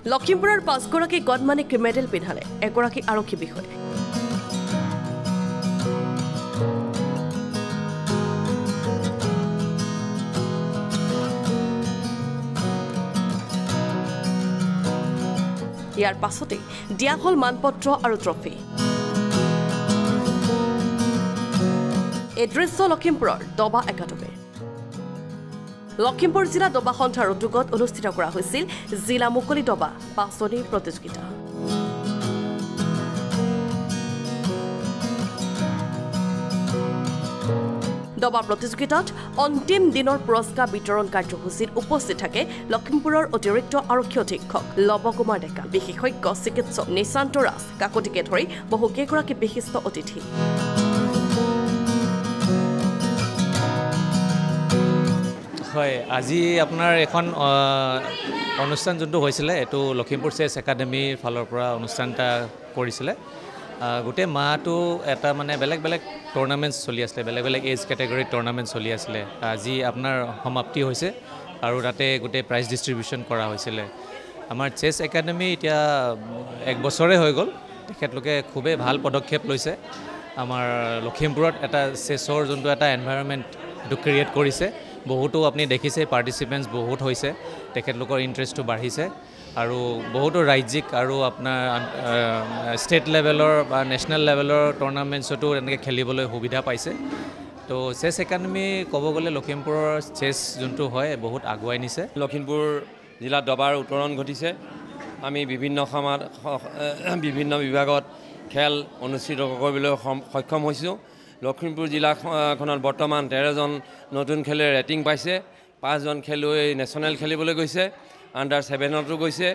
লখিমপুৰৰ 5গৰাকী গডমানিক মেডেল পিন্ধালে এগৰাকী আৰক্ষী বিষয়া ইয়াৰ পাছতে দিয়া হল মানপত্ৰ আৰু ট্ৰফি এই দৃশ্য লখিমপুৰৰ দবা একাডেমীৰ লখিমপুৰ জিলা দবা সন্থাৰ উদ্যোগত অনুষ্ঠিত কৰা হৈছিল জিলা মুকলি দবা বাছনি প্ৰতিযোগিতা দবা প্ৰতিযোগিতাত অন্তিম দিনৰ পুৰস্কাৰ বিতৰণ কাৰ্যসূচীত উপস্থিত থাকে লখিমপুৰৰ অতিৰিক্ত আৰক্ষী অধীক্ষক লৱকুমাৰ ডেকা বিশেষজ্ঞ চিকিৎসক নিশান্ত ৰাজ কাকতিকে ধৰি বহুকেইগৰাকী বিশিষ্ট অতিথি হয় আজি আপোনাৰ এখন অনুষ্ঠান যোনটো হৈছিলে এটো লখিমপুৰ চেছ একাডেমীৰ ফালৰ পৰা অনুষ্ঠানটা কৰিছিলে গোটে মাহটো এটা মানে বেলেগ বেলেগ টুৰ্নামেণ্টছ চলি আছিল বেলেগ বেলেগ এজ ক্যাটাগৰী টুৰ্নামেণ্ট চলি আছিল আজি আপোনাৰ সমাপ্তি হৈছে আৰু তাতে গোটে প্ৰাইজ ডিস্ট্ৰিবিউচন কৰা হৈছিল আমাৰ চেছ একাডেমী এতিয়া এক বছৰে হৈ গ'ল তেখেতলোকে খুবেই ভাল পদক্ষেপ লৈছে আমাৰ লখিমপুৰত এটা চেছৰ যোনটো এটা এনভাইৰনমেণ্ট এটো ক্ৰিয়েট কৰিছে বহুতো আপুনি দেখিছে পাৰ্টিসিপেন্টস বহুত হৈছে তেখেতলোকৰ ইন্টাৰেষ্টটো বাঢ়িছে আৰু বহুতো ৰাজ্যিক আৰু আপোনাৰ ষ্টেট লেভেলৰ বা নেশ্যনেল লেভেলৰ টুৰ্নামেণ্টছতো এনেকৈ খেলিবলৈ সুবিধা পাইছে তো চেছ একাডেমী ক'ব গ'লে লখিমপুৰৰ চেছ যোনটো হয় বহুত আগুৱাই নিছে লখিমপুৰ জিলাত দবাৰ উত্তৰণ ঘটিছে আমি বিভিন্ন বিভাগত খেল অনুষ্ঠিত কৰিবলৈ সক্ষম হৈছোঁ লখিমপুৰ জিলাখনত বৰ্তমান 13জন নতুন খেলুৱৈ ৰেটিং পাইছে 5জন খেলুৱৈ নেশ্যনেল খেলিবলৈ গৈছে আণ্ডাৰ 7তো গৈছে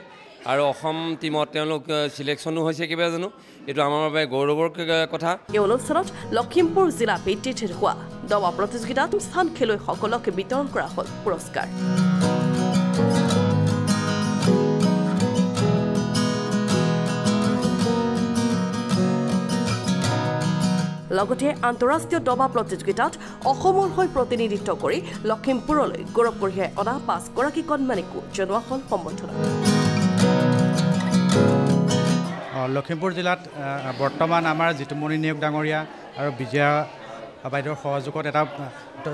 আৰু অসম টিমত তেওঁলোক সিলেকশ্যনো হৈছে কিবা জানো এটো আমাৰ বাবে গৌৰৱৰ কথা এই অনুষ্ঠানত লখিমপুৰ জিলা ভিত্তিত হোৱা দবা প্ৰতিযোগিতাত স্থান খেলুৱৈসকলক বিতৰণ কৰা হ'ল পুৰস্কাৰ লগতে আন্তঃৰাষ্ট্ৰীয় দবা প্ৰতিযোগিতাত অসমৰ হৈ প্ৰতিনিধিত্ব কৰি লখিমপুৰলৈ গৌৰৱ কঢ়িয়াই অনা 5গৰাকী কণমানিকো জনোৱা হ'ল সম্বৰ্ধনা লখিমপুৰ জিলাত বৰ্তমান আমাৰ জিতুমণি নিয়োগ ডাঙৰীয়া আৰু বিজয়া বাইদেউৰ সহযোগত এটা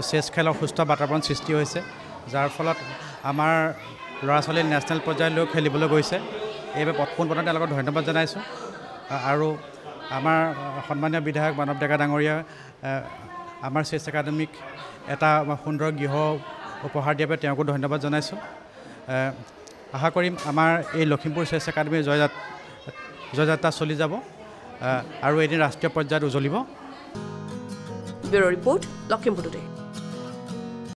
চেছ খেলৰ সুস্থ বাতাবৰণ সৃষ্টি হৈছে যাৰ ফলত আমাৰ ল'ৰা ছোৱালী নেশ্যনেল পৰ্যায়লৈ খেলিবলৈ গৈছে এইবাৰ পোনপ্ৰথমে তেওঁলোকক ধন্যবাদ জনাইছোঁ আৰু আমাৰ সন্মানীয় বিধায়ক মানৱ ডেকা ডাঙৰীয়া আমাৰ চেছ একাডেমীক এটা সুন্দৰ গৃহ উপহাৰ দিয়াৰ বাবে তেওঁকো ধন্যবাদ জনাইছোঁ আশা কৰিম আমাৰ এই লখিমপুৰ চেছ একাডেমীৰ জয়যাত্ৰা চলি যাব আৰু এদিন ৰাষ্ট্ৰীয় পৰ্যায়ত উজ্বলিব ব্যুৰ ৰিপৰ্ট লখিমপুৰ টুডে